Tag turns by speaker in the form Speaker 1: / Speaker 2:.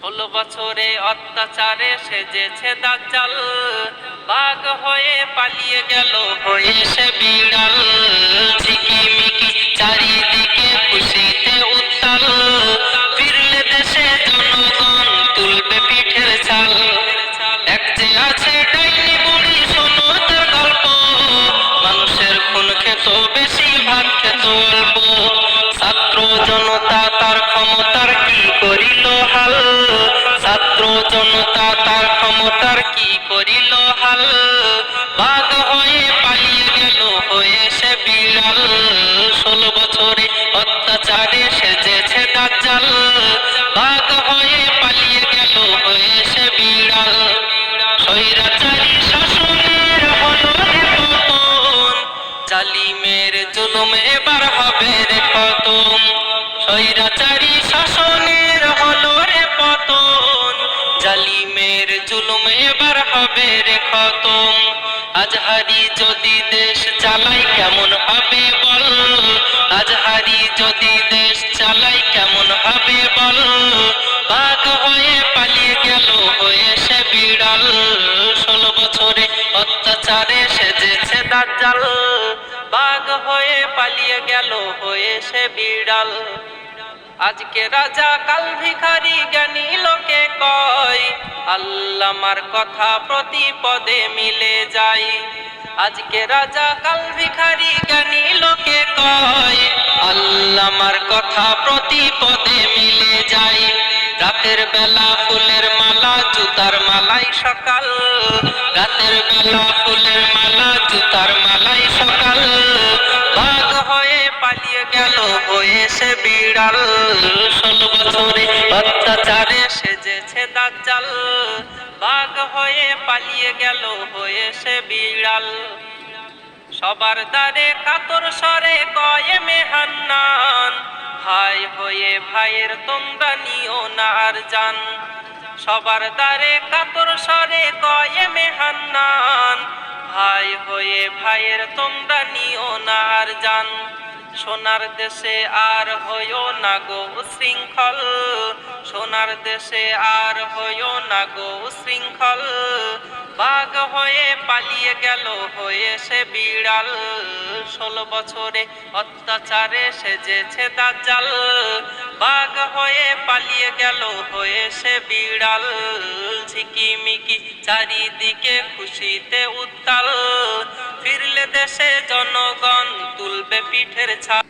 Speaker 1: 16 বছরে অত্যাচারে সেজেছে দাজ্জাল, বাঘ হয়ে পালিয়ে গেল হয়ে সে বিড়াল। ঝিকিমিকি চারিদিকে খুশিতে উত্তাল, ফিরলে দেশে জনগণ তুলবে পিঠের ছাল। এক যে আছে ডাইনি বুড়ি, শোনো তার গল্প, মানুষের খুন খেত বেশি, ভাত খেত অল্প। ছাত্র জনতা তার ক্ষমতার কি করিল হাল, ছাত্র জনতা তার ক্ষমতার কি করিল হাল। বাঘ হয়ে পালিয়ে গেল হয়ে সে বিড়াল, 16 বছরে অত্যাচারে সেজেছে দাজ্জাল, বাঘ হয়ে পালিয়ে গেল হয়ে সে বিড়াল। স্বৈরাচারী শাসনের হলো রে পতন, জালিমের জুলুম এবার হবে রে পতন। স্বৈরাচারী শাসনের হলো রে পতন, জালিমের জুলুম এবার হবে রে খতম। আজহারি যদি দেশ চালাই কেমন হবে বল, আজহারি যদি দেশ চালাই কেমন হবে বল। বাঘ হয়ে পালিয়ে গেল হয়ে সে বিড়াল, 16 বছরে অত্যাচারে সেজেছে দাজ্জাল, বাঘ হয়ে পালিয়ে গেল হয়ে সে বিড়াল। আজকে রাজা কাল ভিখারি, জ্ঞানী লোকে কয় আল্লামার কথা প্রতি পদে মিলে যায়। আজকে রাজা কাল ভিখারি, জ্ঞানী লোকে কয় আল্লামার কথা প্রতি পদে মিলে যায়। রাতের বেলা ফুলের মালা, জুতার মালাই সকাল, রাতের বেলা ফুলের মালা, জুতার মালাই সকাল। বাঘ হয়ে পালিয়ে গেল হয়ে সে বিড়াল, 16 বছরে অত্যাচারে সেজেছে দাজ্জাল, বাঘ হয়ে পালিয়ে গেল হয়ে সে বিড়াল। সবার দ্বারে কাতর স্বরে কয়ে মেহান্নান, ভাই হয়ে ভাইয়ের তোমরা নিও না আর জান। সবার দ্বারে কাতর স্বরে কয়ে মেহান্নান, ভাই হয়ে ভাইয়ের তোমরা নিও না আর জান। সোনার দেশে আর হইও না গো শৃঙ্খল, সোনার দেশে আর হইও না গো শৃঙ্খল। বাঘ হয়ে পালিয়ে গেল হয়ে সে বিড়াল, 16 বছরে অত্যাচারে সেজেছে দাজ্জাল, বাঘ হয়ে পালিয়ে গেল হয়ে সে বিড়াল। ঝিকিমিকি চারিদিকে খুশিতে উত্তাল, ফিরলে দেশে জনগণ তুলবে পিঠের ছাল।